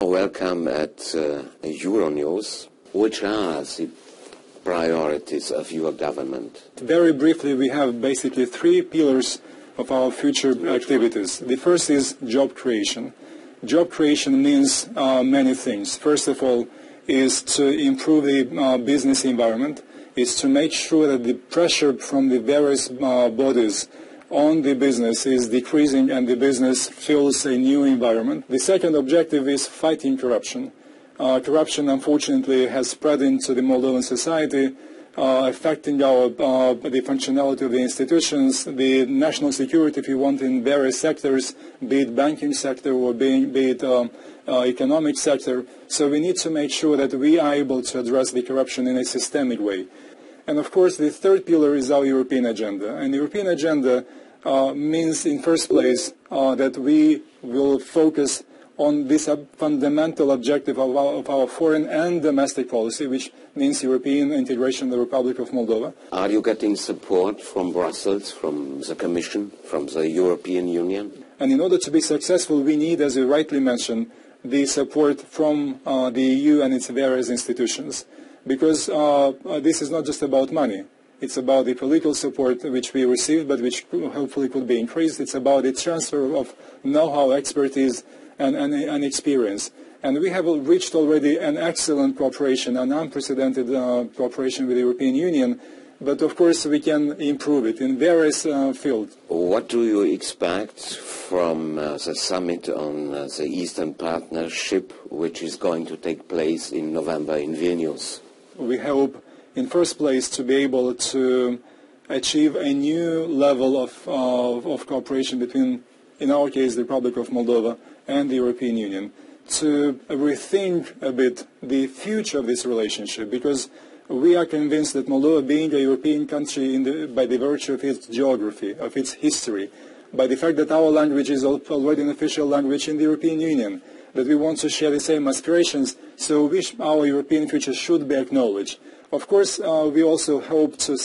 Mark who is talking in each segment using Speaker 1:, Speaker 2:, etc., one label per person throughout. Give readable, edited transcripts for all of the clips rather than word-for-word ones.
Speaker 1: Welcome at Euronews. Which are the priorities of your government?
Speaker 2: Very briefly, we have basically three pillars of our future activities. The first is job creation. Job creation means many things. First of all, is to improve the business environment, is to make sure that the pressure from the various bodies on the business is decreasing and the business feels a new environment. The second objective is fighting corruption. Corruption, unfortunately, has spread into the Moldovan society, affecting the functionality of the institutions, the national security, if you want, in various sectors, be it banking sector or be it economic sector. So we need to make sure that we are able to address the corruption in a systemic way. And of course, the third pillar is our European agenda. And the European agenda means, in first place, that we will focus on this fundamental objective of our foreign and domestic policy, which means European integration of the Republic of Moldova.
Speaker 1: Are you getting support from Brussels, from the Commission, from the European Union?
Speaker 2: And in order to be successful, we need, as you rightly mentioned, the support from the EU and its various institutions. Because this is not just about money. It's about the political support which we receive, but which hopefully could be increased. It's about the transfer of know-how, expertise, and experience. And we have reached already an excellent cooperation, an unprecedented cooperation with the European Union. But of course we can improve it in various fields.
Speaker 1: What do you expect from the summit on the Eastern Partnership, which is going to take place in November in Vilnius?
Speaker 2: We hope, in first place, to be able to achieve a new level of cooperation between, in our case, the Republic of Moldova and the European Union, to rethink a bit the future of this relationship, because we are convinced that Moldova, being a European country by the virtue of its geography, of its history, by the fact that our language is already an official language in the European Union, that we want to share the same aspirations, so our European future should be acknowledged. Of course, we also hope to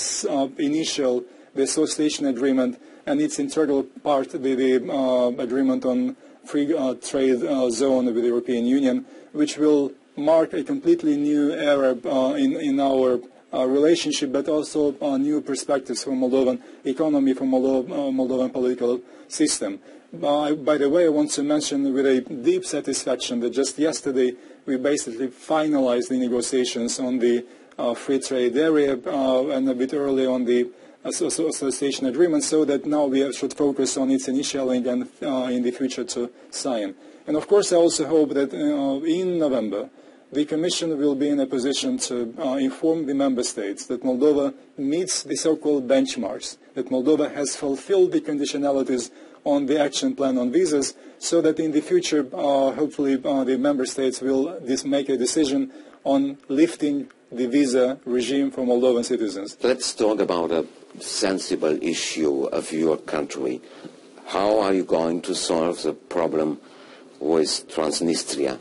Speaker 2: initial the association agreement and its integral part, the agreement on free trade zone with the European Union, which will mark a completely new era in our relationship, but also new perspectives for Moldovan economy, for Moldovan political system. By the way, I want to mention with a deep satisfaction that just yesterday we basically finalized the negotiations on the free trade area and a bit earlier on the association agreement, so that now we should focus on its initialing and in the future to sign. And of course I also hope that in November the Commission will be in a position to inform the Member States that Moldova meets the so-called benchmarks, that Moldova has fulfilled the conditionalities on the action plan on visas, so that in the future, hopefully, the Member States will make a decision on lifting the visa regime for Moldovan citizens.
Speaker 1: Let's talk about a sensible issue of your country. How are you going to solve the problem with Transnistria?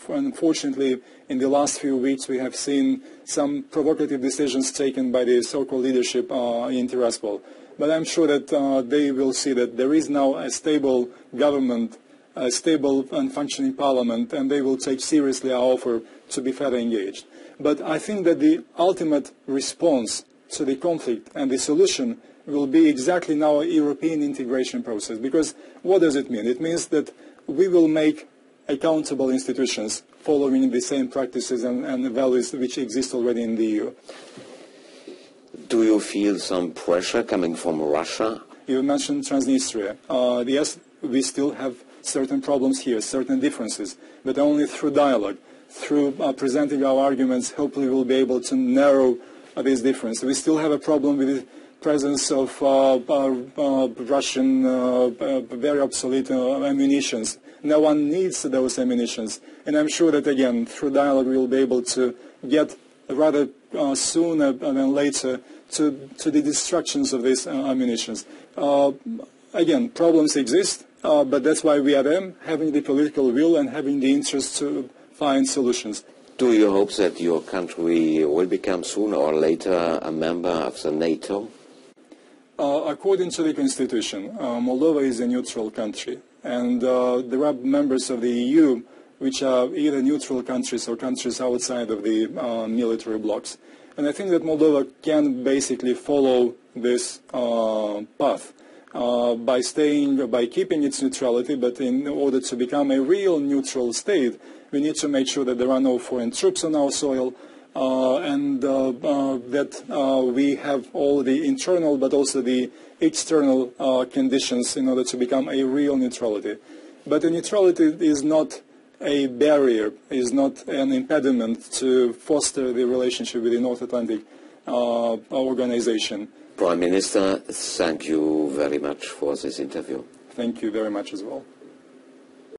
Speaker 2: Unfortunately, in the last few weeks, we have seen some provocative decisions taken by the so-called leadership in Tiraspol. But I'm sure that they will see that there is now a stable government, a stable and functioning parliament, and they will take seriously our offer to be further engaged. But I think that the ultimate response to the conflict and the solution will be exactly now a European integration process. Because what does it mean? It means that we will make accountable institutions following the same practices and values which exist already in the EU.
Speaker 1: Do you feel some pressure coming from Russia?
Speaker 2: You mentioned Transnistria. Yes, we still have certain problems here, certain differences, but only through dialogue, through presenting our arguments, hopefully we'll be able to narrow this difference. We still have a problem with the presence of Russian very obsolete ammunitions. No one needs those ammunitions. And I'm sure that, again, through dialogue we will be able to get rather sooner than later to the destructions of these ammunitions. Again, problems exist, but that's why we are there, having the political will and having the interest to find solutions.
Speaker 1: Do you hope that your country will become sooner or later a member of the NATO?
Speaker 2: According to the Constitution, Moldova is a neutral country, and there are members of the EU which are either neutral countries or countries outside of the military blocs. And I think that Moldova can basically follow this path by keeping its neutrality, but in order to become a real neutral state, we need to make sure that there are no foreign troops on our soil, and that we have all the internal but also the external conditions in order to become a real neutrality. But the neutrality is not a barrier, is not an impediment to foster the relationship with the North Atlantic organization.
Speaker 1: Prime Minister, thank you very much for this interview.
Speaker 2: Thank you very much as well.